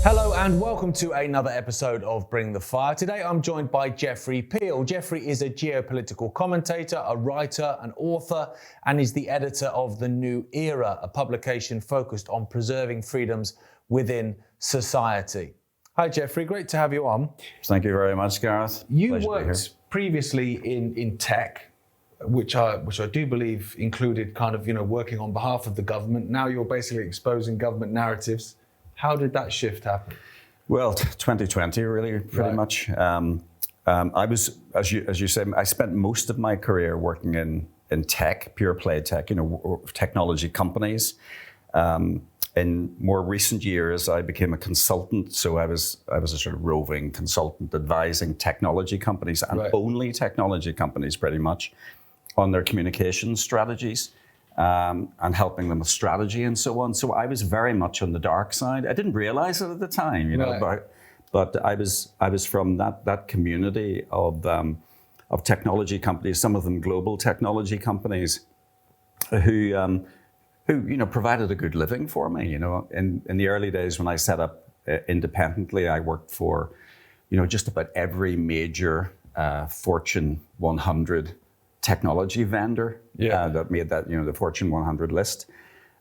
Hello and welcome to another episode of Bring the Fire. Today I'm joined by Jeffrey Peel. Jeffrey is a geopolitical commentator, a writer, an author, and is the editor of The New Era, a publication focused on preserving freedoms within society. Hi Jeffrey, great to have you on. Thank you very much, Gareth. You worked previously in tech, which I do believe included working on behalf of the government. Now you're basically exposing government narratives. How did that shift happen? Well, 2020, really, pretty much. I was, as you said, I spent most of my career working in tech, pure play tech, technology companies. In more recent years, I became a consultant. So I was a sort of roving consultant advising technology companies and only technology companies, pretty much, on their communication strategies. And helping them with strategy and so on. So I was very much on the dark side. I didn't realize it at the time, but I was from that community of technology companies, some of them global technology companies, who provided a good living for me. In the early days when I set up independently, I worked for just about every major Fortune 100 technology vendor that made that the Fortune 100 list.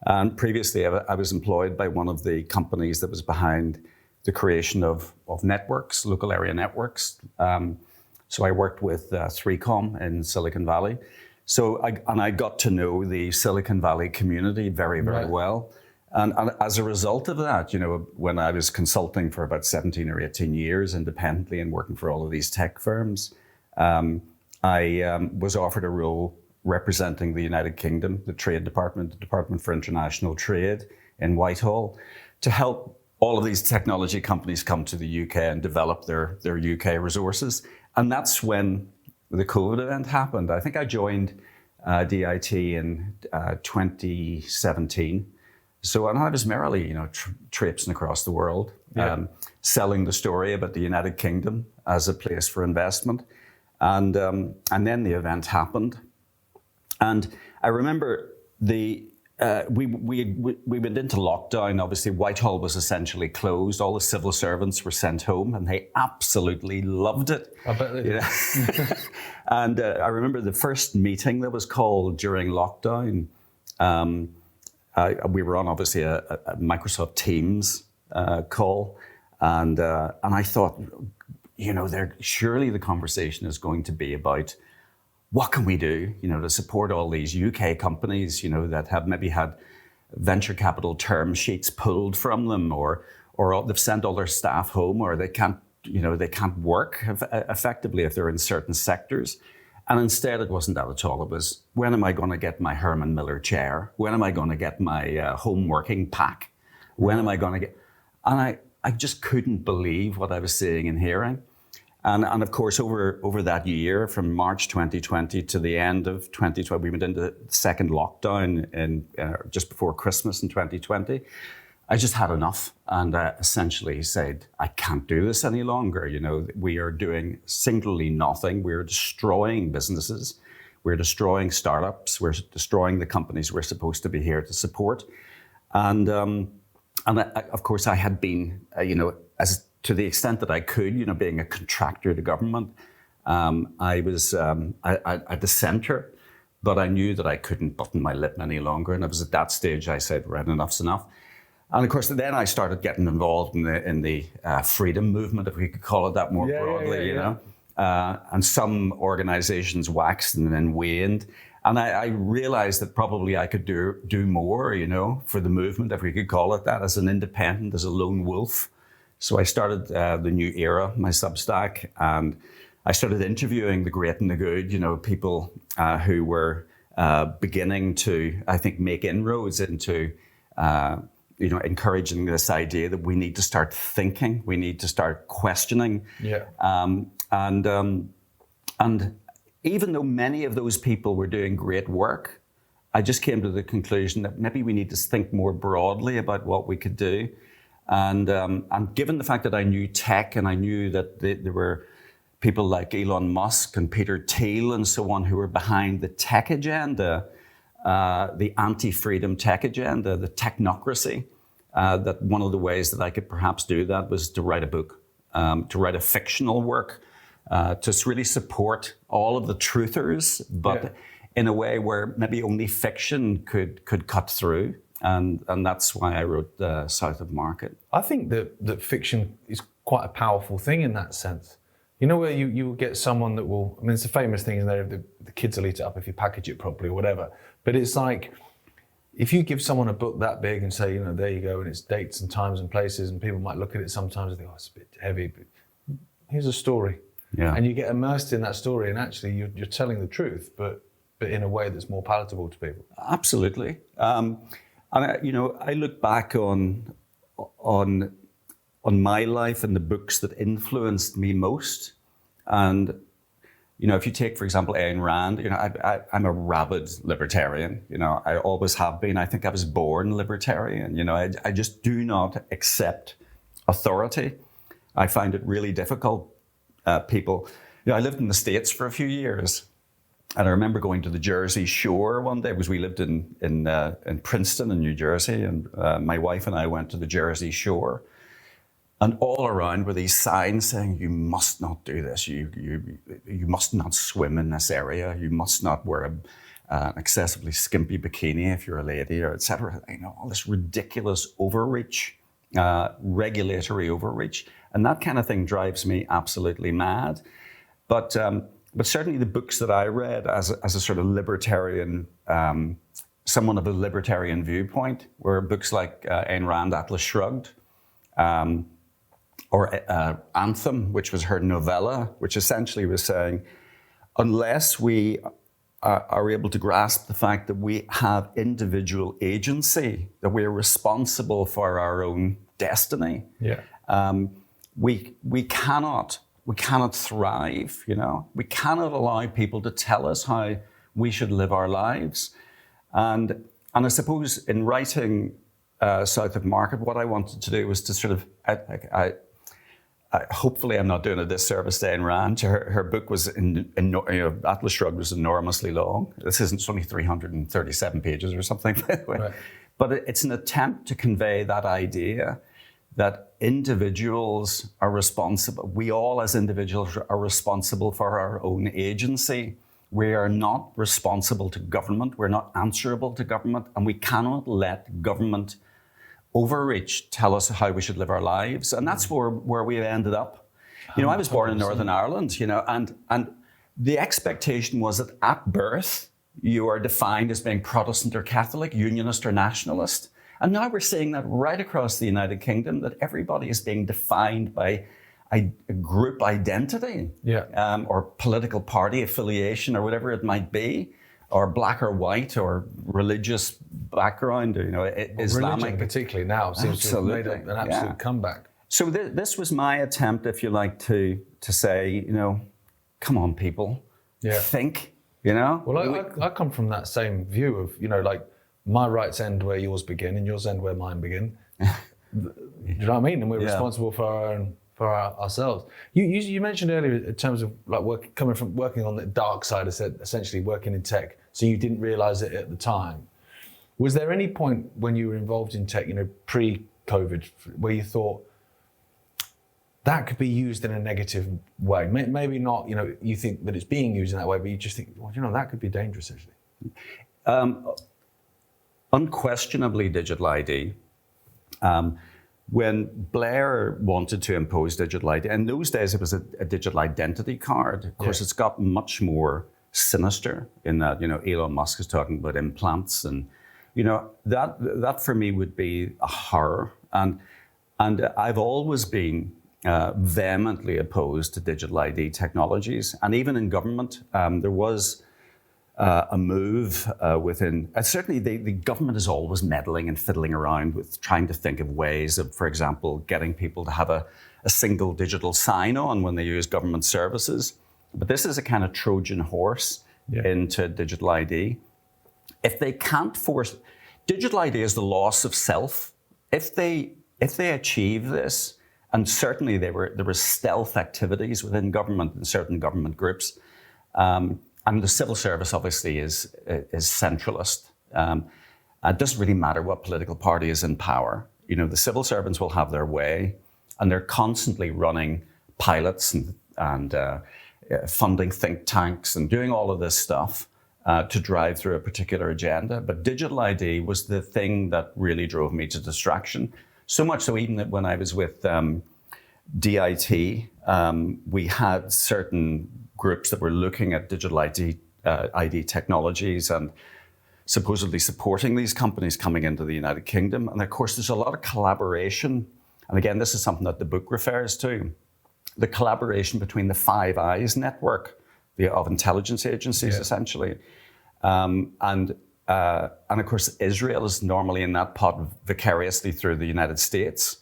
And previously, I was employed by one of the companies that was behind the creation of networks, local area networks. So I worked with 3Com in Silicon Valley. So I got to know the Silicon Valley community very, very well. And as a result of that, when I was consulting for about 17 or 18 years independently and working for all of these tech firms, I was offered a role representing the United Kingdom, the Trade Department, the Department for International Trade in Whitehall, to help all of these technology companies come to the UK and develop their UK resources. And that's when the COVID event happened. I think I joined DIT in 2017. And I was merrily, traipsing across the world, selling the story about the United Kingdom as a place for investment. And then the event happened, and I remember we went into lockdown. Obviously, Whitehall was essentially closed. All the civil servants were sent home, and they absolutely loved it. I bet they did. And I remember the first meeting that was called during lockdown. We were on obviously a Microsoft Teams call, and I thought, surely the conversation is going to be about what can we do, to support all these UK companies, that have maybe had venture capital term sheets pulled from them, or they've sent all their staff home, or they can't work effectively if they're in certain sectors. And instead, it wasn't that at all. It was, when am I going to get my Herman Miller chair? When am I going to get my home working pack? When am I going to get? And I just couldn't believe what I was seeing and hearing. And of course, over that year, from March 2020 to the end of 2020, we went into the second lockdown in just before Christmas in 2020. I just had enough, and essentially said, I can't do this any longer. We are doing singularly nothing. We're destroying businesses. We're destroying startups. We're destroying the companies we're supposed to be here to support. And of course, I had been, as to the extent that I could, being a contractor to government, I was at the centre, but I knew that I couldn't button my lip any longer. And it was at that stage I said, right, enough's enough. And of course, then I started getting involved in the freedom movement, if we could call it that more broadly, and some organizations waxed and then waned. And I realized that probably I could do more, for the movement, if we could call it that, as an independent, as a lone wolf. So I started The New Era, my Substack, and I started interviewing the great and the good, people who were beginning to, I think, make inroads into, encouraging this idea that we need to start thinking, we need to start questioning. And even though many of those people were doing great work, I just came to the conclusion that maybe we need to think more broadly about what we could do. And given the fact that I knew tech and I knew that there were people like Elon Musk and Peter Thiel and so on who were behind the tech agenda, the anti-freedom tech agenda, the technocracy, that one of the ways that I could perhaps do that was to write a book, to write a fictional work, to really support all of the truthers, but in a way where maybe only fiction could cut through. And that's why I wrote South of Market. I think that fiction is quite a powerful thing in that sense. You know, where you will get someone that will, I mean, it's a famous thing, isn't there? The kids will eat it up if you package it properly or whatever. But it's like, if you give someone a book that big and say, you know, there you go, and it's dates and times and places, and people might look at it sometimes and think, oh, it's a bit heavy, but here's a story. Yeah. And you get immersed in that story, and actually you're telling the truth, but in a way that's more palatable to people. Absolutely. And I look back on my life and the books that influenced me most. And, you know, if you take, for example, Ayn Rand, you know, I'm a rabid libertarian. You know, I always have been. I think I was born libertarian. You know, I just do not accept authority. I find it really difficult. People, you know, I lived in the States for a few years. And I remember going to the Jersey Shore one day, because we lived in Princeton in New Jersey, and my wife and I went to the Jersey Shore. And all around were these signs saying, you must not do this. You must not swim in this area. You must not wear an excessively skimpy bikini if you're a lady, or et cetera. You know, all this ridiculous overreach, regulatory overreach. And that kind of thing drives me absolutely mad. But certainly the books that I read as a sort of libertarian, someone of a libertarian viewpoint, were books like Ayn Rand, Atlas Shrugged, or Anthem, which was her novella, which essentially was saying, unless we are able to grasp the fact that we have individual agency, that we are responsible for our own destiny, we cannot thrive. You know, we cannot allow people to tell us how we should live our lives. And I suppose in writing South of Market, what I wanted to do was to sort of, hopefully I'm not doing a disservice to Ayn Rand. Her book was, Atlas Shrugged was enormously long. This isn't, it's only 337 pages or something, by the way. Right. But it's an attempt to convey that idea that individuals are responsible. We all as individuals are responsible for our own agency. We are not responsible to government. We're not answerable to government. And we cannot let government overreach tell us how we should live our lives. And that's where we ended up. You know, I was born in Northern Ireland, you know, and the expectation was that at birth, you are defined as being Protestant or Catholic, Unionist or Nationalist. And now we're seeing that right across the United Kingdom, that everybody is being defined by a group identity, or political party affiliation, or whatever it might be, or black or white, or religious background, or, you know, Islamic. Religion particularly now seems to have made an absolute comeback. So this was my attempt, if you like, to say, you know, come on, people, think, you know. Well, I come from that same view of, you know, like, my rights end where yours begin, and yours end where mine begin. Do you know what I mean? And we're responsible for ourselves. You mentioned earlier in terms of like working on the dark side, essentially working in tech. So you didn't realize it at the time. Was there any point when you were involved in tech, you know, pre-COVID, where you thought that could be used in a negative way? Maybe not. You know, you think that it's being used in that way, but you just think, well, you know, that could be dangerous actually. Unquestionably digital ID. When Blair wanted to impose digital ID, in those days it was a digital identity card. Of course, it's got much more sinister in that, you know, Elon Musk is talking about implants, and, you know, that for me would be a horror. And I've always been vehemently opposed to digital ID technologies. And even in government, there was a move within, certainly the government is always meddling and fiddling around with trying to think of ways of, for example, getting people to have a single digital sign-on when they use government services. But this is a kind of Trojan horse into digital ID. If they can't force, digital ID is the loss of self. If they achieve this, and certainly there were stealth activities within government and certain government groups, and the civil service obviously is centralist. It doesn't really matter what political party is in power. the civil servants will have their way, and they're constantly running pilots and funding think tanks and doing all of this stuff to drive through a particular agenda. But digital ID was the thing that really drove me to distraction. So much so even that when I was with DIT, we had certain groups that were looking at digital ID technologies and supposedly supporting these companies coming into the United Kingdom. And of course, there's a lot of collaboration. And again, this is something that the book refers to. The collaboration between the Five Eyes network of intelligence agencies, essentially. And of course, Israel is normally in that pot vicariously through the United States.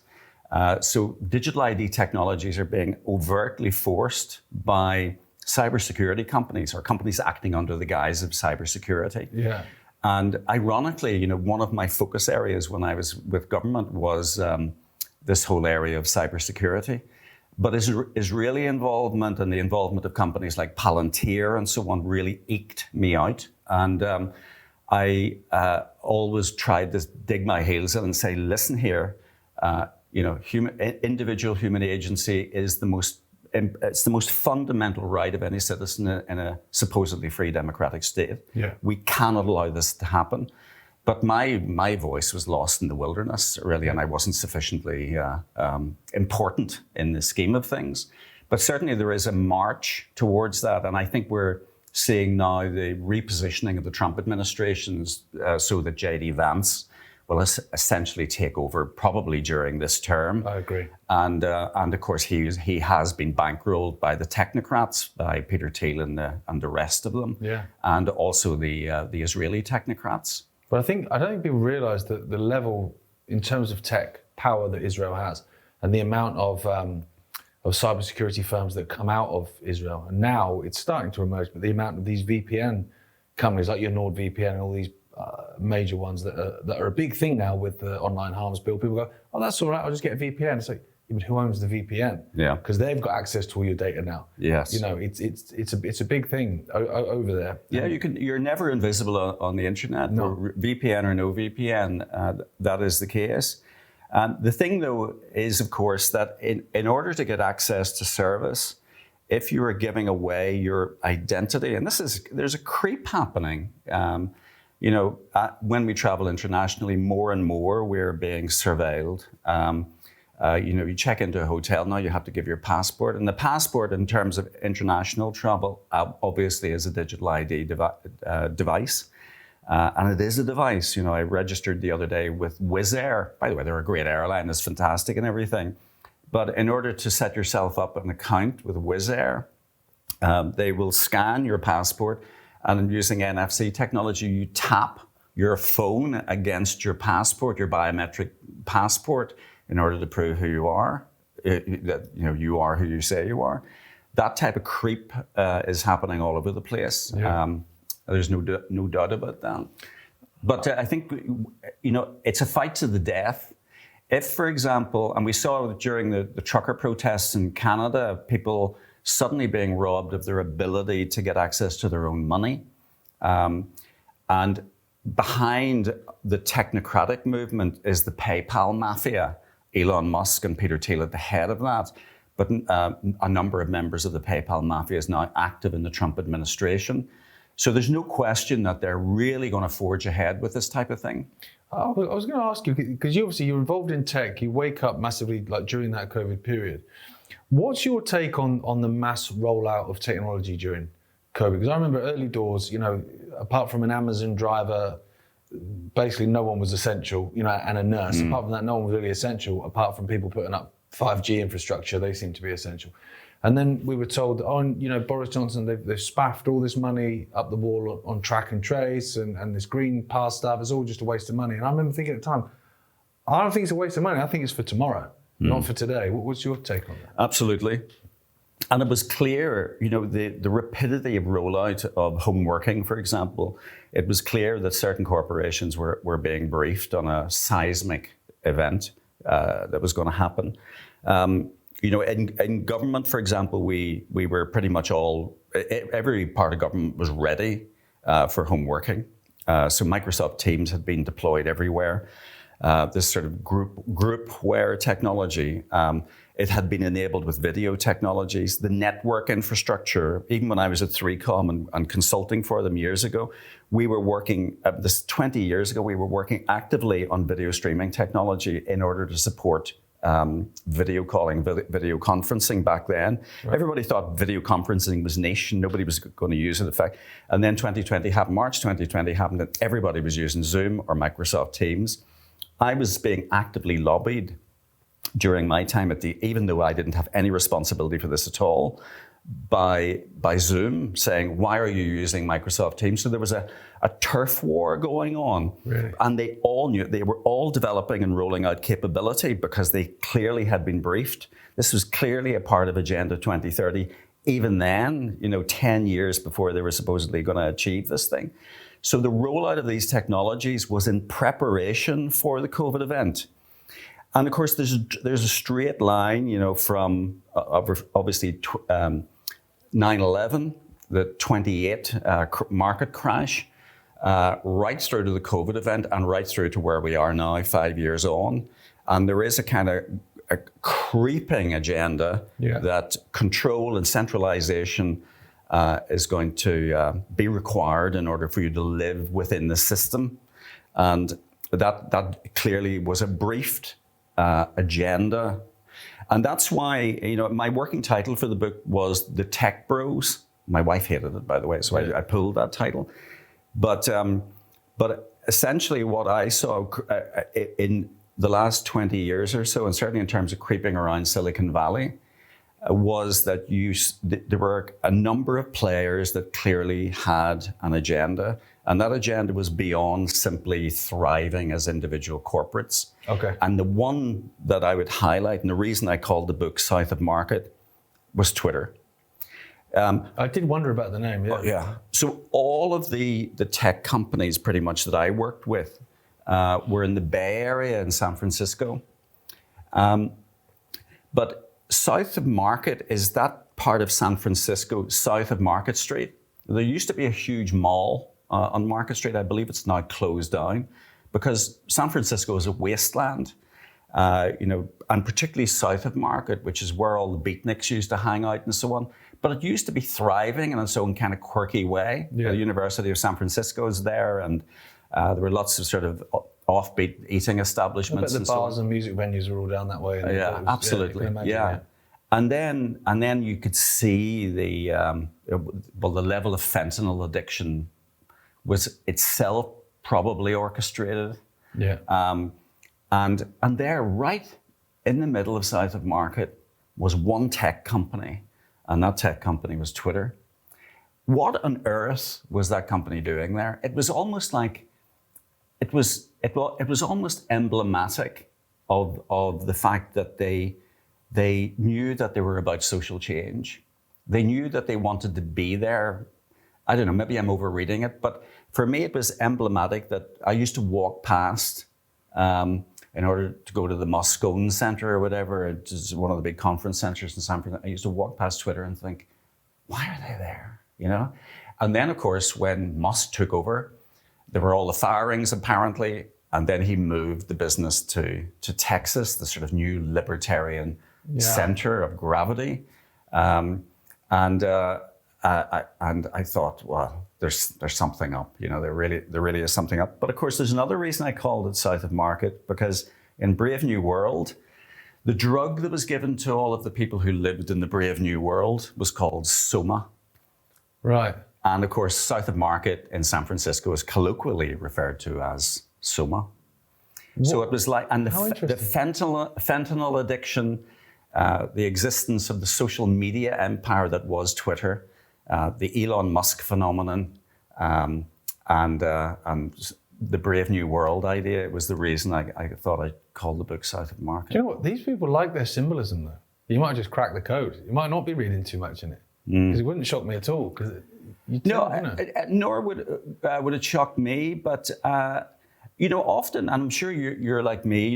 So digital ID technologies are being overtly forced by cybersecurity companies or companies acting under the guise of cybersecurity. Yeah. And ironically, one of my focus areas when I was with government was this whole area of cybersecurity. But Israeli involvement and the involvement of companies like Palantir and so on really eked me out. And I always tried to dig my heels in and say, listen here, individual human agency is the most fundamental right of any citizen in a supposedly free democratic state. Yeah. We cannot allow this to happen. But my voice was lost in the wilderness, really, and I wasn't sufficiently important in the scheme of things. But certainly there is a march towards that, and I think we're seeing now the repositioning of the Trump administrations so that J.D. Vance will essentially take over probably during this term. I agree. And of course, he has been bankrolled by the technocrats, by Peter Thiel and the rest of them, and also the Israeli technocrats. But I don't think people realise that the level in terms of tech power that Israel has, and the amount of cybersecurity firms that come out of Israel. And now it's starting to emerge, but the amount of these VPN companies like your NordVPN and all these major ones that are a big thing now with the online harms bill. People go, oh, that's all right, I'll just get a VPN. It's like, yeah, but who owns the VPN? Yeah, because they've got access to all your data now. Yes, it's a big thing over there. Yeah, you're never invisible on the internet. No. VPN or no VPN, that is the case. The thing though is, of course, that in order to get access to service, if you are giving away your identity, and there's a creep happening. When we travel internationally, more and more we're being surveilled. You check into a hotel now, you have to give your passport. And the passport, in terms of international travel, obviously is a digital ID device. And it is a device. I registered the other day with Wizz Air. By the way, they're a great airline, it's fantastic and everything. But in order to set yourself up an account with Wizz Air, they will scan your passport, and using NFC technology, you tap your phone against your passport, your biometric passport, in order to prove who you are, that you are who you say you are. That type of creep is happening all over the place. Yeah. There's no doubt about that. But I think it's a fight to the death. If, for example, and we saw during the trucker protests in Canada, people suddenly being robbed of their ability to get access to their own money, and behind the technocratic movement is the PayPal mafia. Elon Musk and Peter Thiel at the head of that. But a number of members of the PayPal mafia is now active in the Trump administration. So there's no question that they're really going to forge ahead with this type of thing. I was going to ask you, because you're involved in tech, you wake up massively like during that COVID period. What's your take on the mass rollout of technology during COVID? Because I remember early doors, apart from an Amazon driver, basically no one was essential, and a nurse. Apart from that, no one was really essential, apart from people putting up 5G infrastructure. They seem to be essential. And then we were told, Boris Johnson, they've spaffed all this money up the wall on track and trace and this green pass stuff. It's all just a waste of money. And I remember thinking at the time, I don't think it's a waste of money. I think it's for tomorrow, not for today. What's your take on that? Absolutely. And it was clear, the rapidity of rollout of home working, for example, it was clear that certain corporations were being briefed on a seismic event that was going to happen. In government, for example, we were pretty much every part of government was ready for home working. So Microsoft Teams had been deployed everywhere. this sort of groupware technology. It had been enabled with video technologies, the network infrastructure. Even when I was at 3Com and consulting for them years ago, we were working, 20 years ago, we were working actively on video streaming technology in order to support video calling, video conferencing back then. Right. Everybody thought video conferencing was niche and nobody was going to use it, in fact. And then 2020 happened, March 2020 happened, and everybody was using Zoom or Microsoft Teams. I was being actively lobbied during my time even though I didn't have any responsibility for this at all, by Zoom, saying, why are you using Microsoft Teams? So there was a turf war going on. Really? And they all knew, they were all developing and rolling out capability because they clearly had been briefed. This was clearly a part of Agenda 2030, even then, 10 years before they were supposedly going to achieve this thing. So the rollout of these technologies was in preparation for the COVID event. And of course, there's a straight line, from obviously 9/11, the 28 market crash, right through to the COVID event and right through to where we are now, 5 years on. And there is a kind of a creeping agenda that control and centralization is going to be required in order for you to live within the system. And that clearly was a briefed agenda. And that's why, my working title for the book was The Tech Bros. My wife hated it, by the way, so I pulled that title. But essentially what I saw in the last 20 years or so, and certainly in terms of creeping around Silicon Valley, was that there were a number of players that clearly had an agenda. And that agenda was beyond simply thriving as individual corporates. Okay. And the one that I would highlight, and the reason I called the book South of Market, was Twitter. I did wonder about the name, yeah. Yeah. So all of the tech companies pretty much that I worked with were in the Bay Area in San Francisco. But South of Market is that part of San Francisco, south of Market Street. There used to be a huge mall on Market Street. I believe it's now closed down because San Francisco is a wasteland, and particularly south of Market, which is where all the beatniks used to hang out and so on. But it used to be thriving in its own kind of quirky way. Yeah. The University of San Francisco is there, and there were lots of sort of offbeat eating establishments. I bet the bars and music venues are all down that way. Yeah, absolutely. Yeah. And then you could see the level of fentanyl addiction was itself probably orchestrated. Yeah. And there, right in the middle of South of Market, was one tech company, and that tech company was Twitter. What on earth was that company doing there? It was almost like it was almost emblematic of the fact that they knew that they were about social change. They knew that they wanted to be there. I don't know, maybe I'm overreading it, but for me it was emblematic that I used to walk past in order to go to the Moscone Center or whatever. It's one of the big conference centers in San Francisco. I used to walk past Twitter and think, why are they there? And then of course, when Musk took over, there were all the firings apparently, and then he moved the business to Texas, the sort of new libertarian center of gravity. And I thought, well, there's something up. There really is something up. But of course, there's another reason I called it South of Market, because in Brave New World, the drug that was given to all of the people who lived in the Brave New World was called Soma. Right. And of course, South of Market in San Francisco is colloquially referred to as Soma. What? So it was like, and the fentanyl addiction, the existence of the social media empire that was Twitter, the Elon Musk phenomenon, and the Brave New World idea. It was the reason I thought I'd call the book South of Market. Do you know what? These people like their symbolism, though. You might just crack the code. You might not be reading too much in it. Because it wouldn't shock me at all. Nor would it shock me, but often, and I'm sure you're like me,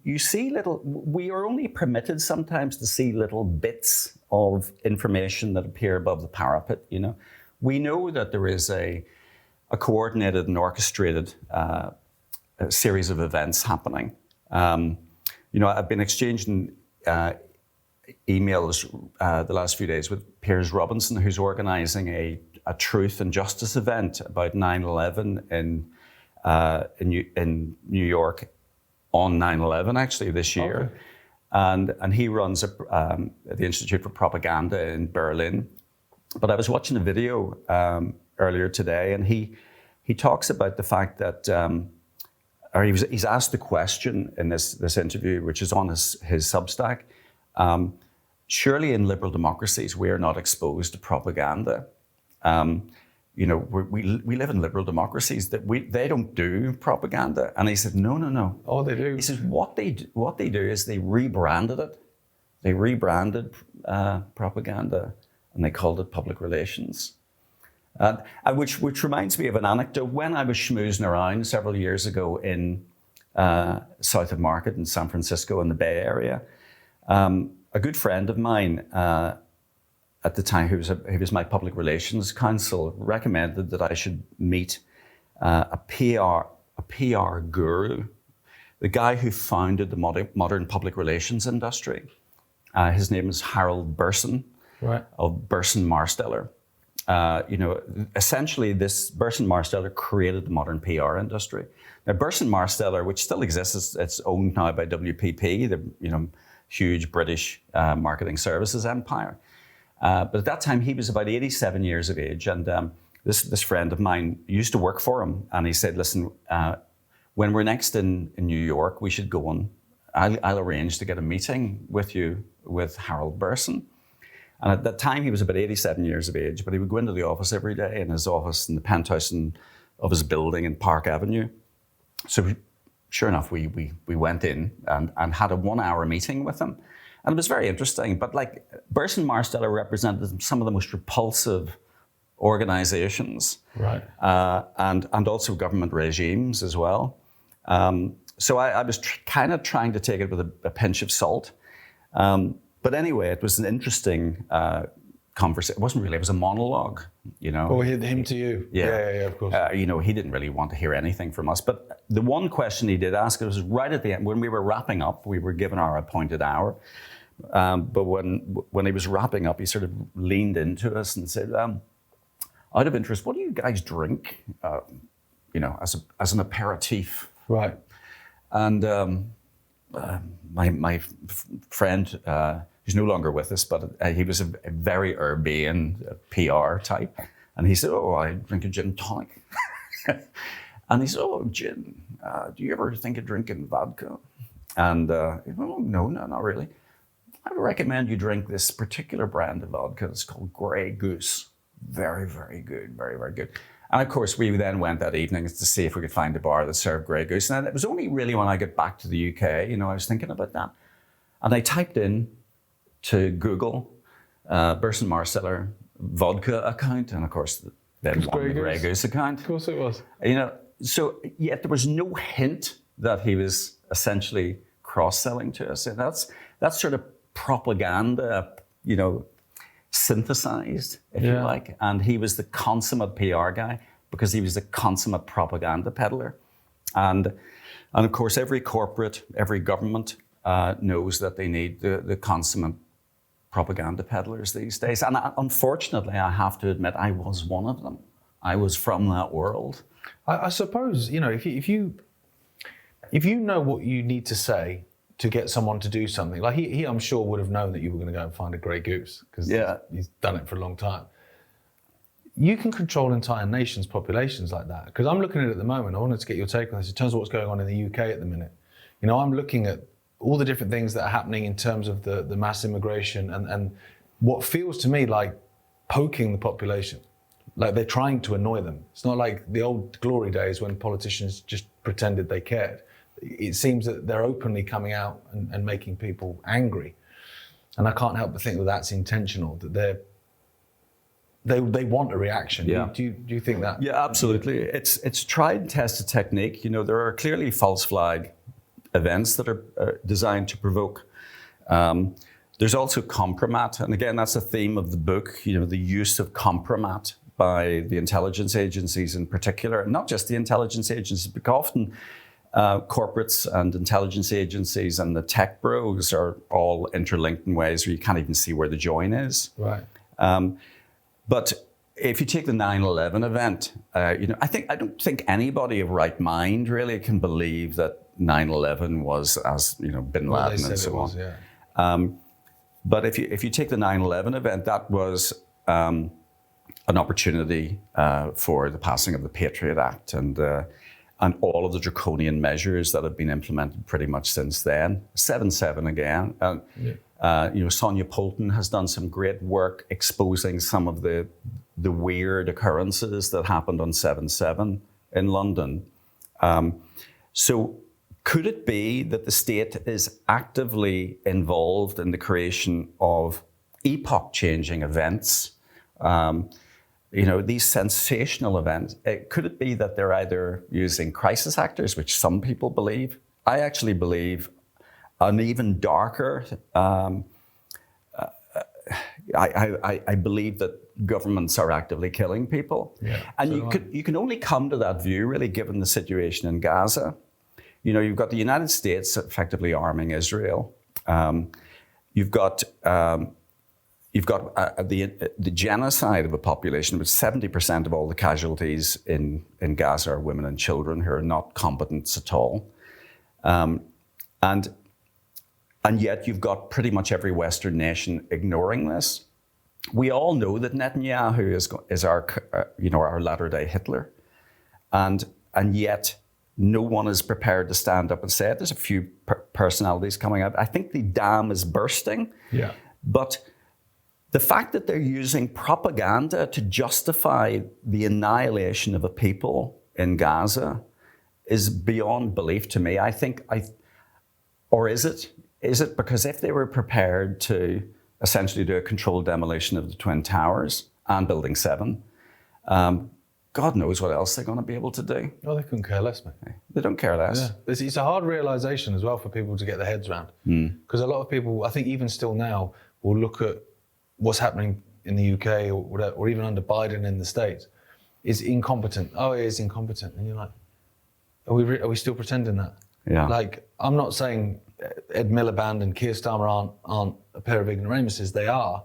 you see we are only permitted sometimes to see little bits of information that appear above the parapet. We know that there is a coordinated and orchestrated a series of events happening. I've been exchanging emails the last few days with Piers Robinson, who's organising a truth and justice event about 9/11 in New York on 9/11 actually this year. Okay. And he runs the Institute for Propaganda in Berlin. But I was watching a video earlier today, and he talks about the fact that, he's asked the question in this interview, which is on his Substack. Surely in liberal democracies, we are not exposed to propaganda. We live in liberal democracies that they don't do propaganda. And he said, no. Oh, they do. He says what they do is they rebranded it. They rebranded propaganda, and they called it public relations. Which reminds me of an anecdote. When I was schmoozing around several years ago in south of Market in San Francisco in the Bay Area, a good friend of mine at the time, who was my public relations counsel, recommended that I should meet a PR guru, the guy who founded the modern public relations industry. His name is Harold Burson, right, of Burson Marsteller. Essentially, this Burson Marsteller created the modern PR industry. Now, Burson Marsteller, which still exists, it's owned now by WPP, the huge British marketing services empire. But at that time, he was about 87 years of age, and this friend of mine used to work for him, and he said, "Listen, when we're next in New York, we should go on. I'll arrange to get a meeting with you with Harold Burson." And at that time, he was about 87 years of age, but he would go into the office every day, in his office in the penthouse of his building in Park Avenue. So sure enough, we went in and had a 1-hour meeting with him. And it was very interesting. But like Burson Marsteller represented some of the most repulsive organizations, right, and also government regimes as well. So I was kind of trying to take it with a pinch of salt. But anyway, it was an interesting conversation. It wasn't really, it was a monologue, Oh, him to you. Yeah, of course. He didn't really want to hear anything from us. But the one question he did ask, it was right at the end, when we were wrapping up, we were given our appointed hour. But when he was wrapping up, he sort of leaned into us and said, out of interest, what do you guys drink, as an aperitif? Right. And my friend, who's no longer with us, but he was a very urbane PR type. And he said, "Oh, I drink a gin tonic." And he said, "Oh, gin. Do you ever think of drinking vodka?" And "Oh, no, not really. I would recommend you drink this particular brand of vodka. It's called Grey Goose. Very, very good. Very, very good." And of course, we then went that evening to see if we could find a bar that served Grey Goose. And it was only really when I got back to the UK, I was thinking about that. And I typed in to Google Burson Marsteller vodka account. And of course, then won the Grey Goose account. Of course it was. So yet there was no hint that he was essentially cross-selling to us. And that's sort of propaganda, synthesized, if you like. And he was the consummate PR guy because he was the consummate propaganda peddler. And of course, every corporate, every government knows that they need the consummate propaganda peddlers these days. And unfortunately, I have to admit, I was one of them. I was from that world. I suppose, if you know what you need to say to get someone to do something, like he I'm sure would have known that you were going to go and find a Grey Goose because he's done it for a long time. You can control entire nations' populations like that. Because I'm looking at it at the moment. I wanted to get your take on this in terms of what's going on in the UK at the minute. I'm looking at all the different things that are happening in terms of the mass immigration and what feels to me like poking the population. Like they're trying to annoy them. It's not like the old glory days when politicians just pretended they cared. It seems that they're openly coming out and making people angry. And I can't help but think that that's intentional, that they want a reaction. Yeah. Do you think that? Yeah, absolutely. It's tried and tested technique. There are clearly false flag events that are designed to provoke. There's also compromat. And again, that's a theme of the book, the use of compromat by the intelligence agencies in particular, and not just the intelligence agencies, but often corporates and intelligence agencies and the tech bros are all interlinked in ways where you can't even see where the join is. Right. But if you take the 9/11 event, I don't think anybody of right mind really can believe that 9/11 was, as Bin Laden and so on. Yeah. But if you take the 9/11 event, that was an opportunity for the passing of the Patriot Act and all of the draconian measures that have been implemented pretty much since then. 7/7 again. Sonia Poulton has done some great work exposing some of the weird occurrences that happened on 7/7 in London. So could it be that the state is actively involved in the creation of epoch-changing events? These sensational events. Could it be that they're either using crisis actors, which some people believe? I actually believe an even darker. I believe that governments are actively killing people, and you can only come to that view really given the situation in Gaza. You've got the United States effectively arming Israel. You've got the genocide of a population, which 70% of all the casualties in Gaza are women and children who are not combatants at all. And yet you've got pretty much every Western nation ignoring this. We all know that Netanyahu is our latter-day Hitler. And yet no one is prepared to stand up and say it. There's a few personalities coming out. I think the dam is bursting. Yeah. But the fact that they're using propaganda to justify the annihilation of a people in Gaza is beyond belief to me. Or is it? Is it because if they were prepared to essentially do a controlled demolition of the Twin Towers and Building 7, God knows what else they're going to be able to do. Oh, they couldn't care less, mate. They don't care less. Yeah. It's a hard realization as well for people to get their heads around. Because a lot of people, I think even still now, will look at what's happening in the UK or even under Biden in the States is incompetent. Oh, it is incompetent. And you're like, are we still pretending that? Yeah. Like, I'm not saying Ed Miliband and Keir Starmer aren't a pair of ignoramuses. They are.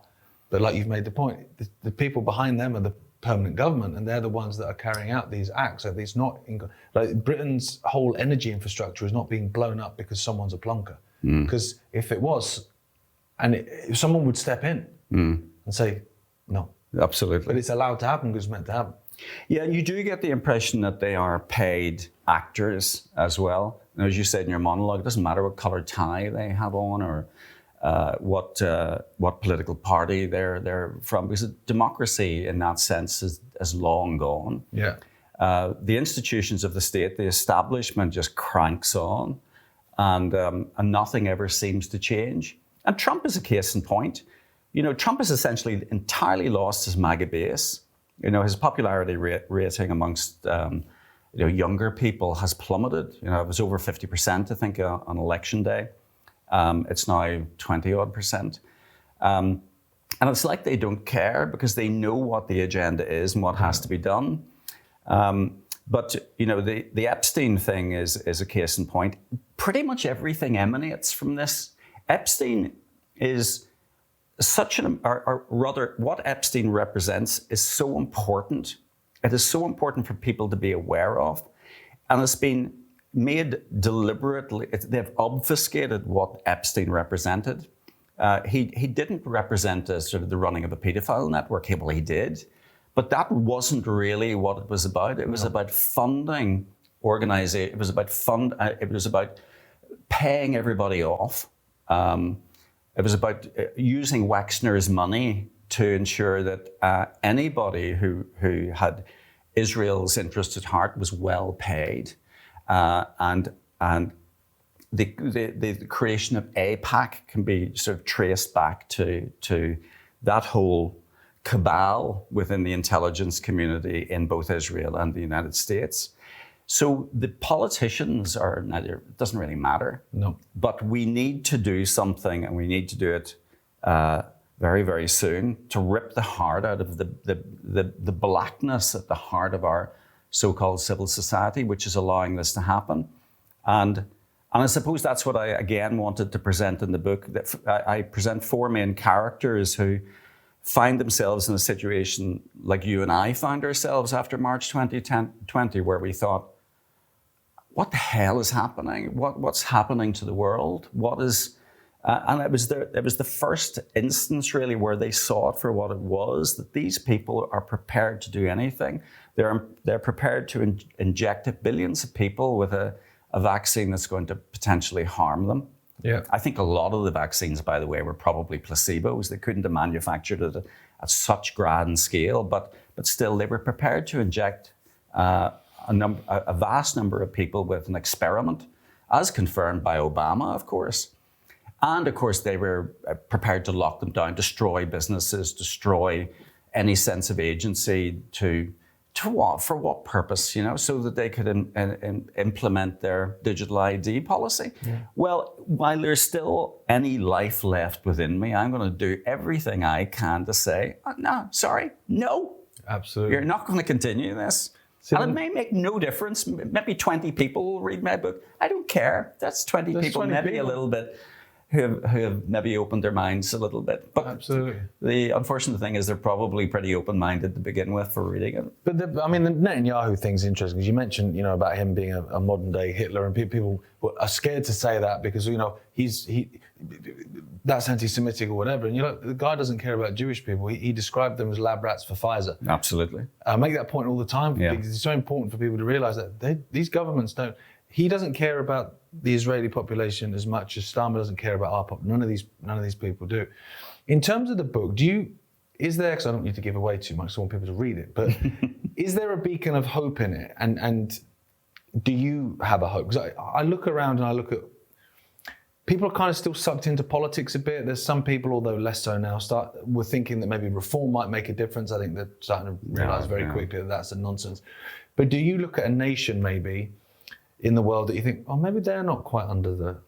But like you've made the point, the people behind them are the permanent government, and they're the ones that are carrying out these acts. So it's not like Britain's whole energy infrastructure is not being blown up because someone's a plonker. Because if it was, and if someone would step in and say no, absolutely, but it's allowed to happen because it's meant to happen. Yeah, you do get the impression that they are paid actors as well. And as you said in your monologue, it doesn't matter what colour tie they have on or what political party they're from, because democracy in that sense is long gone. Yeah. The institutions of the state, the establishment just cranks on, and nothing ever seems to change. And Trump is a case in point. Trump has essentially entirely lost his MAGA base. His popularity rating amongst younger people has plummeted. It was over 50%, I think, on election day. It's now 20-odd%. And it's like they don't care because they know what the agenda is and what has to be done. But the Epstein thing is a case in point. Pretty much everything emanates from this. Epstein is or rather, what Epstein represents is so important. It is so important for people to be aware of. And it's been made deliberately. They've obfuscated what Epstein represented. He didn't represent as sort of the running of a paedophile network. He did. But that wasn't really what it was about. It was about funding organization. It was about paying everybody off. It was about using Wexner's money to ensure that anybody who had Israel's interest at heart was well paid, and the creation of AIPAC can be sort of traced back to that whole cabal within the intelligence community in both Israel and the United States. So the politicians are neither, it doesn't really matter. No. But we need to do something, and we need to do it very, very soon to rip the heart out of the blackness at the heart of our so-called civil society, which is allowing this to happen. And I suppose that's what I, again, wanted to present in the book. That I present four main characters who find themselves in a situation like you and I found ourselves after March 2020, where we thought, what the hell is happening? What's happening to the world? What is... and it was the first instance, really, where they saw it for what it was, that these people are prepared to do anything. They're prepared to inject billions of people with a vaccine that's going to potentially harm them. Yeah. I think a lot of the vaccines, by the way, were probably placebos. They couldn't have manufactured it at such grand scale, but still they were prepared to inject a vast number of people with an experiment, as confirmed by Obama, of course. And of course, they were prepared to lock them down, destroy businesses, destroy any sense of agency to what? For what purpose, so that they could implement their digital ID policy. Yeah. Well, while there's still any life left within me, I'm going to do everything I can to say, no. Absolutely. You're not going to continue this. And it may make no difference. Maybe 20 people will read my book. I don't care. That's 20 people, maybe a little bit, who have maybe opened their minds a little bit. But absolutely. The unfortunate thing is they're probably pretty open-minded to begin with for reading it. But the Netanyahu thing's interesting, because you mentioned, about him being a modern-day Hitler, and people are scared to say that because, that's anti-Semitic or whatever. And the guy doesn't care about Jewish people. He described them as lab rats for Pfizer. Absolutely. I make that point all the time because it's so important for people to realize that these governments don't. He doesn't care about the Israeli population as much as Starmer doesn't care about our population. None of these people do. In terms of the book, is there, because I don't need to give away too much, so I want people to read it, but is there a beacon of hope in it? And do you have a hope? Because I look around and I look at, people are kind of still sucked into politics a bit. There's some people, although less so now, were thinking that maybe reform might make a difference. I think they're starting to realize very quickly that that's a nonsense. But do you look at a nation maybe in the world that you think, maybe they're not quite under the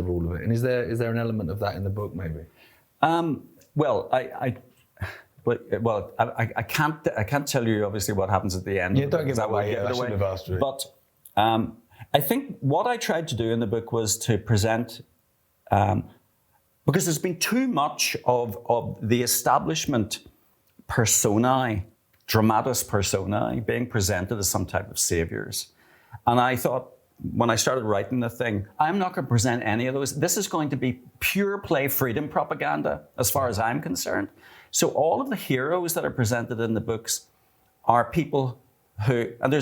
rule of it? And is there an element of that in the book, maybe? I can't tell you obviously what happens at the end. Yeah, don't give that away. I shouldn't have asked you. But I think what I tried to do in the book was to present, because there's been too much of the establishment personae, dramatis personae, being presented as some type of saviors. And I thought, when I started writing the thing, I'm not going to present any of those. This is going to be pure play freedom propaganda, as far as I'm concerned. So all of the heroes that are presented in the books are people who, and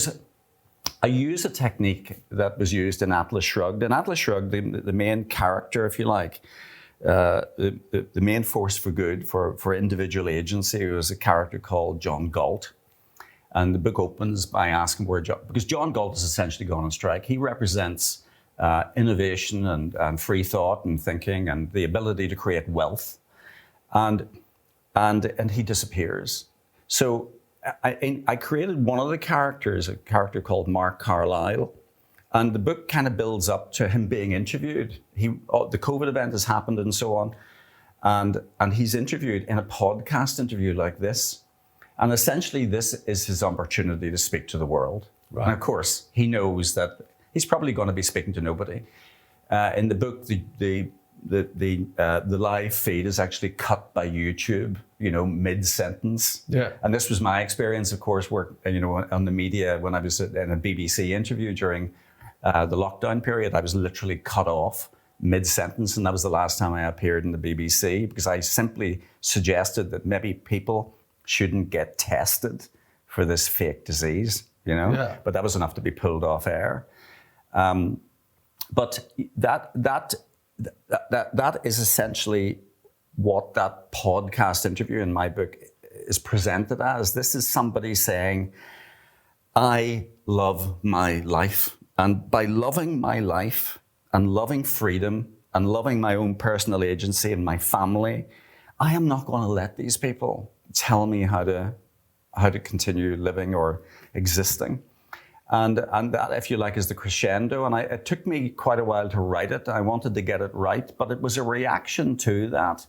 I use a technique that was used in Atlas Shrugged. In Atlas Shrugged, the main character, if you like, the main force for good, for individual agency, was a character called John Galt. And the book opens by asking because John Galt has essentially gone on strike. He represents innovation and free thought and thinking and the ability to create wealth. And he disappears. So I created one of the characters, a character called Mark Carlyle. And the book kind of builds up to him being interviewed. The COVID event has happened and so on. And he's interviewed in a podcast interview like this. And essentially, this is his opportunity to speak to the world. Right. And of course, he knows that he's probably going to be speaking to nobody. In the book, the live feed is actually cut by YouTube, mid-sentence. Yeah. And this was my experience, of course, on the media when I was in a BBC interview during the lockdown period. I was literally cut off mid-sentence, and that was the last time I appeared in the BBC, because I simply suggested that maybe people shouldn't get tested for this fake disease, Yeah. But that was enough to be pulled off air. But that is essentially what that podcast interview in my book is presented as. This is somebody saying, I love my life. And by loving my life and loving freedom and loving my own personal agency and my family, I am not going to let these people tell me how to continue living or existing. And that, if you like, is the crescendo. And it took me quite a while to write it. I wanted to get it right, but it was a reaction to that.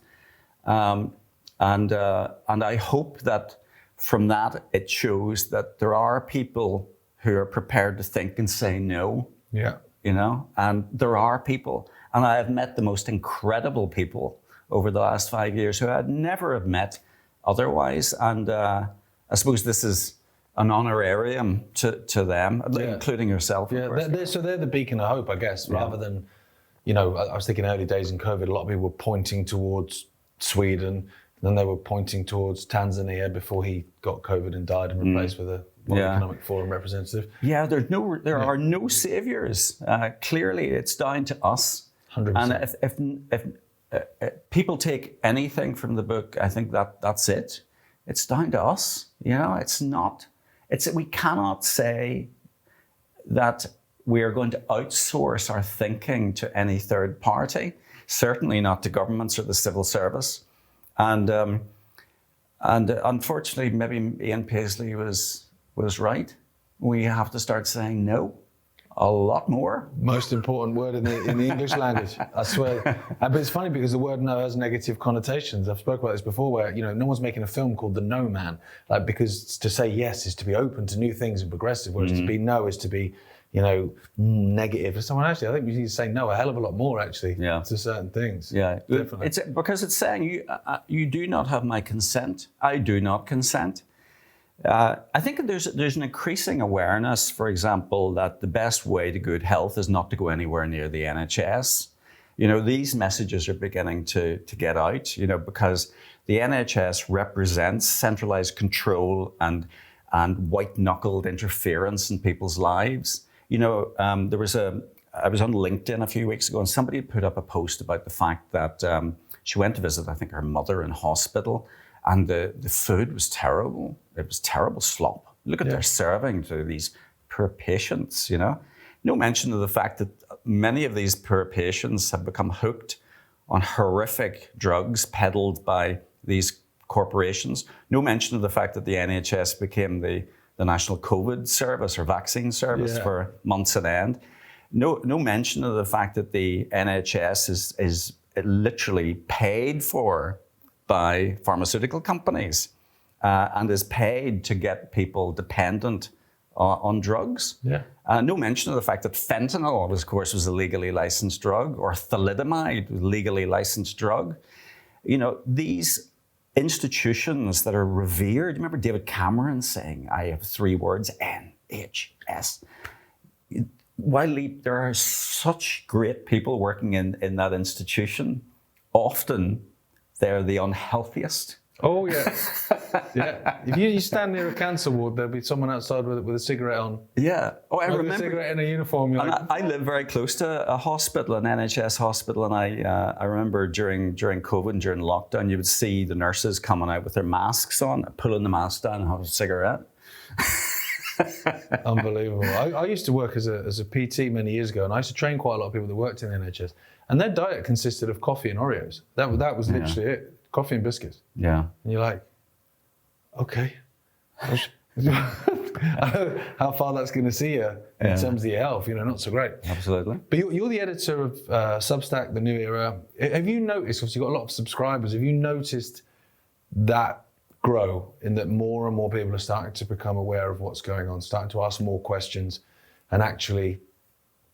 And I hope that from that, it shows that there are people who are prepared to think and say no. Yeah. you know, and there are people, and I have met the most incredible people over the last 5 years who I'd never have met otherwise. And I suppose this is an honorarium to them, including yourself. Yeah, they're the beacon of hope, I guess, rather than, you know, I was thinking early days in COVID, a lot of people were pointing towards Sweden, then they were pointing towards Tanzania before he got COVID and died and replaced with a World Economic Forum representative. Yeah, there are no saviors. Clearly, it's down to us. 100%. And if people take anything from the book, I think that's it. It's down to us. You know, we cannot say that we are going to outsource our thinking to any third party, certainly not to governments or the civil service. And unfortunately, maybe Ian Paisley was right. We have to start saying no a lot more. Most important word in the English language, I swear. But it's funny because the word no has negative connotations. I've spoken about this before where, you know, no one's making a film called The No Man, like, because to say yes is to be open to new things and progressive, whereas to be no is to be, you know, negative. For someone, actually, I think we need to say no a hell of a lot more, actually, to certain things. Yeah, definitely. It's because it's saying you do not have my consent. I do not consent. I think there's an increasing awareness, for example, that the best way to good health is not to go anywhere near the NHS. You know, these messages are beginning to get out, you know, because the NHS represents centralized control and white-knuckled interference in people's lives. You know, I was on LinkedIn a few weeks ago and somebody had put up a post about the fact that she went to visit, I think, her mother in hospital, and the food was terrible. It was terrible slop. Look at their serving to these poor patients, you know. No mention of the fact that many of these poor patients have become hooked on horrific drugs peddled by these corporations. No mention of the fact that the NHS became the national COVID service or vaccine service for months on end. No mention of the fact that the NHS is literally paid for by pharmaceutical companies and is paid to get people dependent on drugs. Yeah. No mention of the fact that fentanyl, of course, was a legally licensed drug, or thalidomide was a legally licensed drug. You know, these institutions that are revered. Remember David Cameron saying, I have 3 words, NHS. While there are such great people working in that institution, often they're the unhealthiest. Oh, yeah. Yeah. If you stand near a cancer ward, there'll be someone outside with a cigarette on. Yeah. Oh, I remember. A cigarette in a uniform. And I live very close to a hospital, an NHS hospital, and I remember during COVID and during lockdown, you would see the nurses coming out with their masks on, pulling the mask down and having a cigarette. Unbelievable. I used to work as a PT many years ago, and I used to train quite a lot of people that worked in the NHS, and their diet consisted of coffee and Oreos. That was literally it. Coffee and biscuits. Yeah. And you're like, okay. How far that's going to see you in terms of your health, you know, not so great. Absolutely. But you're the editor of Substack, The New Era. Have you noticed, obviously you've got a lot of subscribers, have you noticed that grow in that more and more people are starting to become aware of what's going on, starting to ask more questions, and actually,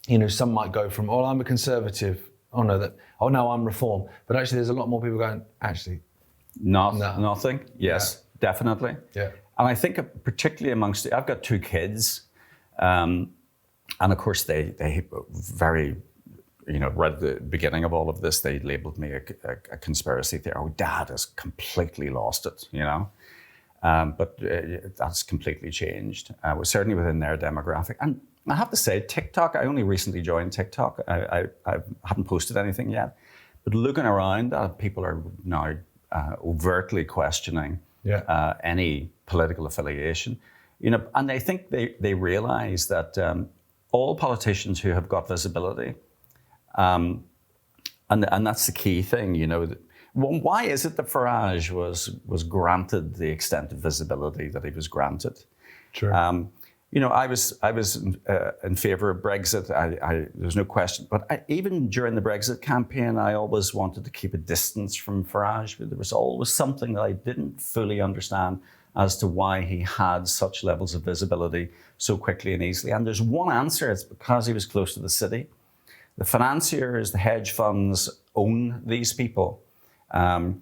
you know, some might go from, oh, I'm a conservative, oh no, I'm reform. But actually there's a lot more people going, actually. Nothing. Yes, definitely. Yeah. And I think particularly I've got 2 kids, and of course they very, you know, right at the beginning of all of this, they labeled me a conspiracy theorist. Oh, Dad has completely lost it, you know. But that's completely changed. Certainly within their demographic. And I have to say, TikTok, I only recently joined TikTok. I haven't posted anything yet. But looking around, people are now overtly questioning any political affiliation. You know, and I think they realize that all politicians who have got visibility, and that's the key thing, you know. Why is it that Farage was granted the extent of visibility that he was granted? Sure. You know, I was in favour of Brexit. There's no question. But even during the Brexit campaign, I always wanted to keep a distance from Farage. But there was always something that I didn't fully understand as to why he had such levels of visibility so quickly and easily. And there's one answer: it's because he was close to the city. The financiers, the hedge funds own these people. GB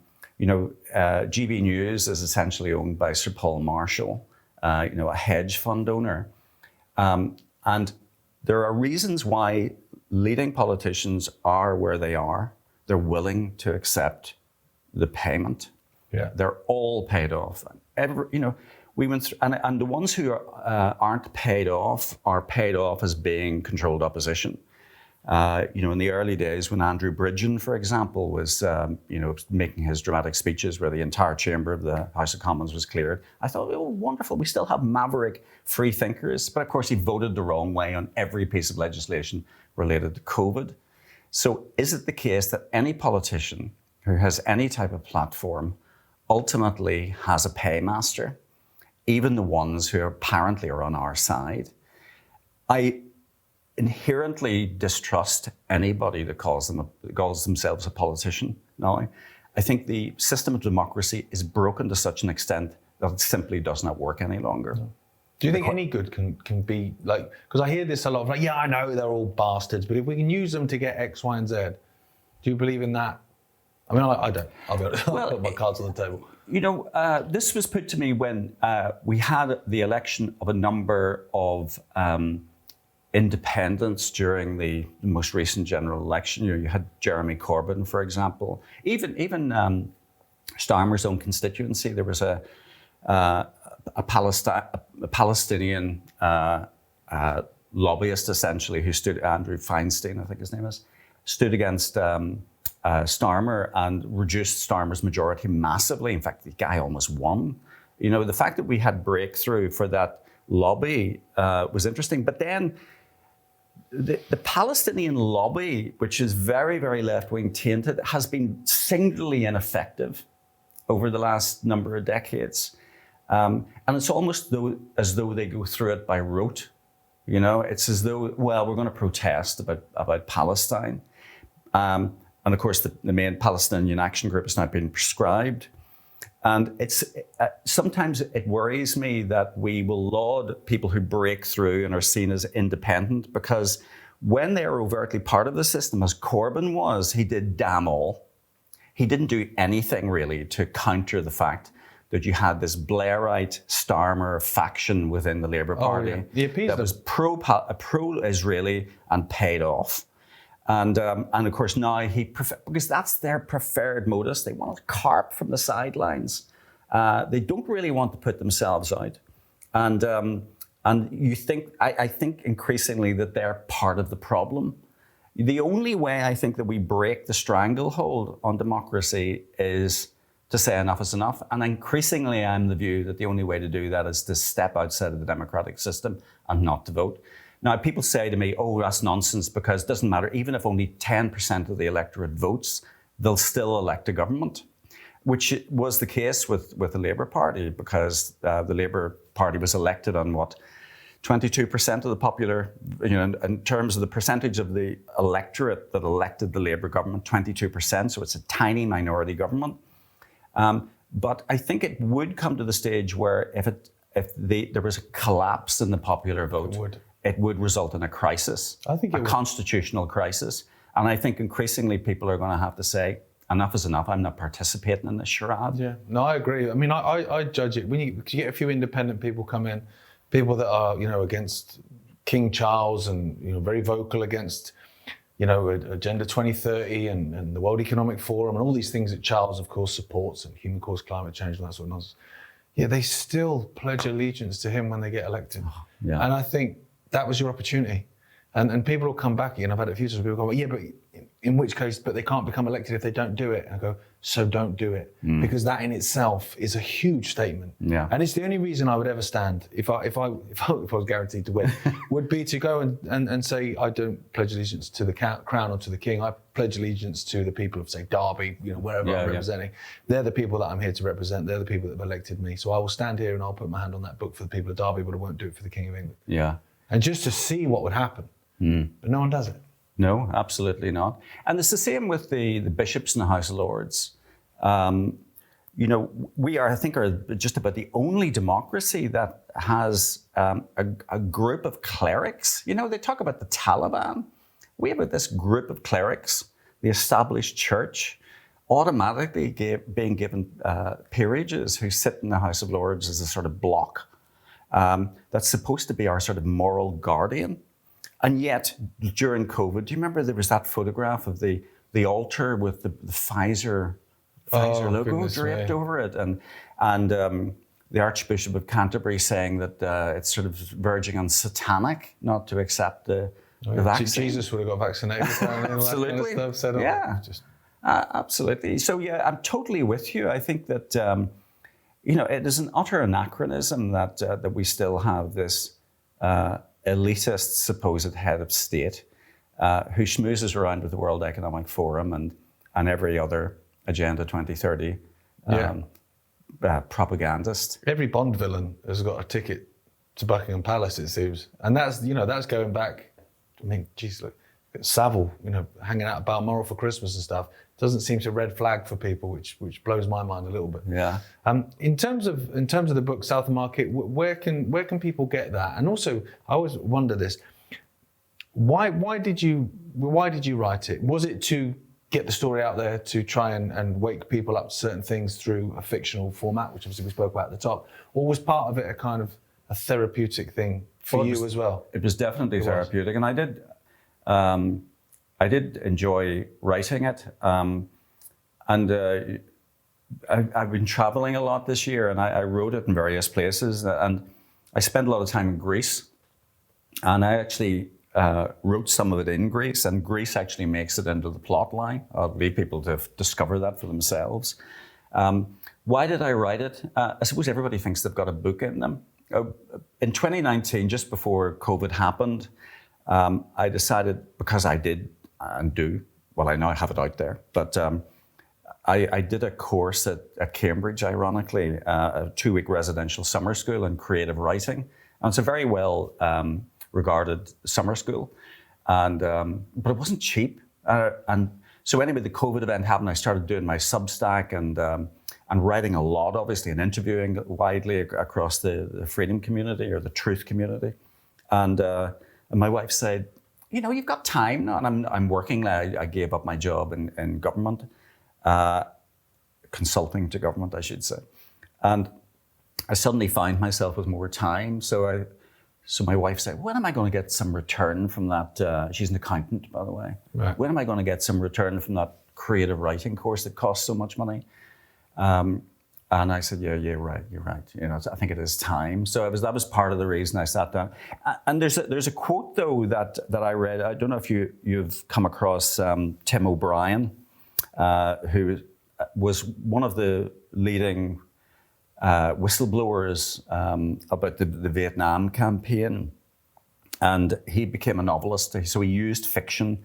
News is essentially owned by Sir Paul Marshall, a hedge fund owner. And there are reasons why leading politicians are where they are. They're willing to accept the payment. Yeah. They're all paid off. We went through, and the ones who aren't paid off are paid off as being controlled opposition. In the early days when Andrew Bridgen, for example, was making his dramatic speeches where the entire chamber of the House of Commons was cleared, I thought, oh, wonderful, we still have maverick free thinkers. But of course, he voted the wrong way on every piece of legislation related to COVID. So is it the case that any politician who has any type of platform ultimately has a paymaster, even the ones who apparently are on our side? I inherently distrust anybody that calls themselves a politician now. I think the system of democracy is broken to such an extent that it simply does not work any longer. No. Do you think any good can be like, because I hear this a lot, yeah, I know they're all bastards, but if we can use them to get X, Y, and Z, do you believe in that? I mean, I don't. I'll be honest. I'll put my cards on the table. This was put to me when we had the election of a number of independents during the most recent general election. You had Jeremy Corbyn, for example. Even Starmer's own constituency, there was a Palestinian lobbyist, essentially, who stood, Andrew Feinstein, I think his name is, stood against Starmer and reduced Starmer's majority massively. In fact, the guy almost won. The fact that we had breakthrough for that lobby was interesting. But then the Palestinian lobby, which is very, very left-wing tainted, has been singularly ineffective over the last number of decades. And it's almost as though they go through it by rote. It's as though, well, we're going to protest about Palestine. And of course, the main Palestinian Action Group has now been prescribed. And sometimes it worries me that we will laud people who break through and are seen as independent, because when they are overtly part of the system, as Corbyn was, he did damn all. He didn't do anything really to counter the fact that you had this Blairite Starmer faction within the Labour Party that was pro-Israeli and paid off. And of course now because that's their preferred modus. They want to carp from the sidelines. They don't really want to put themselves out. And you think, I think increasingly that they're part of the problem. The only way I think that we break the stranglehold on democracy is to say enough is enough. And increasingly I'm the view that the only way to do that is to step outside of the democratic system and not to vote. Now, people say to me, oh, that's nonsense, because it doesn't matter. Even if only 10% of the electorate votes, they'll still elect a government, which was the case with the Labour Party, because the Labour Party was elected on 22% of the popular, in terms of the percentage of the electorate that elected the Labour government, 22%. So it's a tiny minority government. But I think it would come to the stage where if there was a collapse in the popular vote, it would result in a crisis, a constitutional crisis. And I think increasingly people are going to have to say, enough is enough. I'm not participating in this charade. Yeah, no, I agree. I mean, I judge it. When you get a few independent people come in, people that are, against King Charles and, very vocal against, Agenda 2030 and the World Economic Forum and all these things that Charles, of course, supports, and human caused climate change and that sort of nonsense. Yeah, they still pledge allegiance to him when they get elected. Oh, yeah. And I think that was your opportunity. And people will come back, I've had a few times people go, yeah, but in which case, but they can't become elected if they don't do it. And I go, so don't do it. Because that in itself is a huge statement. Yeah. And it's the only reason I would ever stand, if I was guaranteed to win, would be to go and say, I don't pledge allegiance to the crown or to the king. I pledge allegiance to the people of, say, Derby, wherever I'm representing. They're the people that I'm here to represent. They're the people that have elected me. So I will stand here and I'll put my hand on that book for the people of Derby, but I won't do it for the King of England. Yeah. And just to see what would happen. But no one does it. No, absolutely not. And it's the same with the bishops in the House of Lords. we are, I think, are just about the only democracy that has a group of clerics. They talk about the Taliban. We have this group of clerics, the established church, automatically being given peerages, who sit in the House of Lords as a sort of block that's supposed to be our sort of moral guardian. And yet, during COVID, do you remember there was that photograph of the altar with the Pfizer logo draped over it, and the Archbishop of Canterbury saying that it's sort of verging on satanic not to accept the vaccine. Jesus would have got vaccinated. Absolutely. All that kind of stuff, absolutely. So I'm totally with you. I think that it is an utter anachronism that we still have this elitist supposed head of state who schmoozes around with the World Economic Forum and every other Agenda 2030 propagandist. Every Bond villain has got a ticket to Buckingham Palace, it seems, and that's going back. I mean, geez, look, Savile, hanging out at Balmoral for Christmas and stuff, doesn't seem to red flag for people, which blows my mind a little bit. Yeah. In terms of the book South of Market, where can people get that? And also, I always wonder this: why did you write it? Was it to get the story out there, to try and wake people up to certain things through a fictional format, which obviously we spoke about at the top, or was part of it a kind of a therapeutic thing for you as well? It was definitely therapeutic, and I did enjoy writing it. I've been traveling a lot this year, and I wrote it in various places, and I spent a lot of time in Greece, and I actually wrote some of it in Greece, and Greece actually makes it into the plot line. I'll leave people to discover that for themselves. Why did I write it? I suppose everybody thinks they've got a book in them. In 2019, just before COVID happened, I decided, because I did and do, well, I know I have it out there, but I did a course at Cambridge, ironically, a 2-week residential summer school in creative writing. And it's a very well regarded summer school, but it wasn't cheap. And so anyway, the COVID event happened. I started doing my Substack and writing a lot, obviously, and interviewing widely across the freedom community or the truth community. And my wife said, you've got time now. And I'm working. I gave up my job in government, consulting to government, I should say. And I suddenly found myself with more time. So my wife said, when am I going to get some return from that? She's an accountant, by the way. Right. When am I going to get some return from that creative writing course that costs so much money? And I said, yeah, you're right. I think it is time. So that was part of the reason I sat down. And there's a quote, though, that I read. I don't know if you've come across Tim O'Brien, who was one of the leading whistleblowers about the Vietnam campaign. And he became a novelist. So he used fiction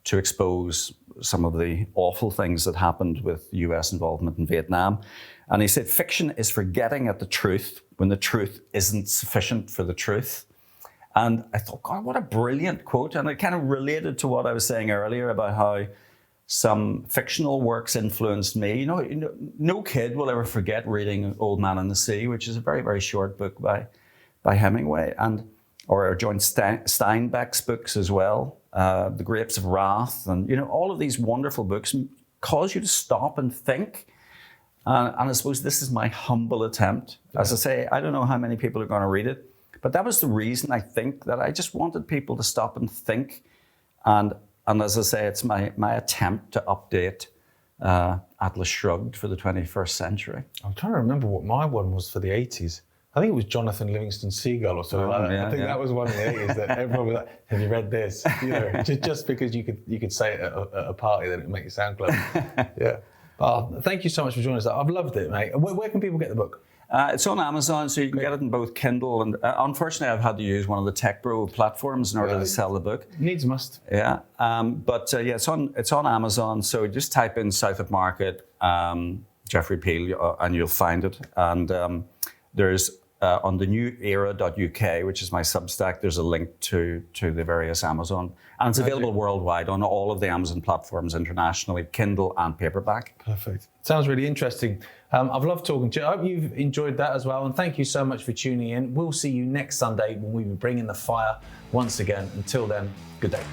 to expose some of the awful things that happened with US involvement in Vietnam. And he said, fiction is for getting at the truth when the truth isn't sufficient for the truth. And I thought, God, what a brilliant quote. And it kind of related to what I was saying earlier about how some fictional works influenced me. No kid will ever forget reading Old Man and the Sea, which is a very, very short book by Hemingway, or John Steinbeck's books as well, The Grapes of Wrath, and all of these wonderful books cause you to stop and think. And I suppose this is my humble attempt. As I say, I don't know how many people are going to read it, but that was the reason, I think, that I just wanted people to stop and think. And as I say, it's my attempt to update Atlas Shrugged for the 21st century. I'm trying to remember what my one was for the 80s. I think it was Jonathan Livingston Seagull or something like that. Yeah, I think that was one of the 80s that everyone was like, have you read this? Just because you could say it at a party, then it would make you sound clever. Yeah. Oh, thank you so much for joining us. I've loved it, mate. Where can people get the book? It's on Amazon, so you can get it in both Kindle and unfortunately I've had to use one of the TechBro platforms in order to sell the book. Needs must. Yeah, but it's on Amazon. So just type in South of Market, Geoffrey Peel, and you'll find it. And there's on the newera.uk, which is my Substack, there's a link to the various Amazon. And it's available worldwide on all of the Amazon platforms internationally, Kindle and paperback. Perfect. Sounds really interesting. I've loved talking to you. I hope you've enjoyed that as well. And thank you so much for tuning in. We'll see you next Sunday when we will bring in the fire once again. Until then, good day.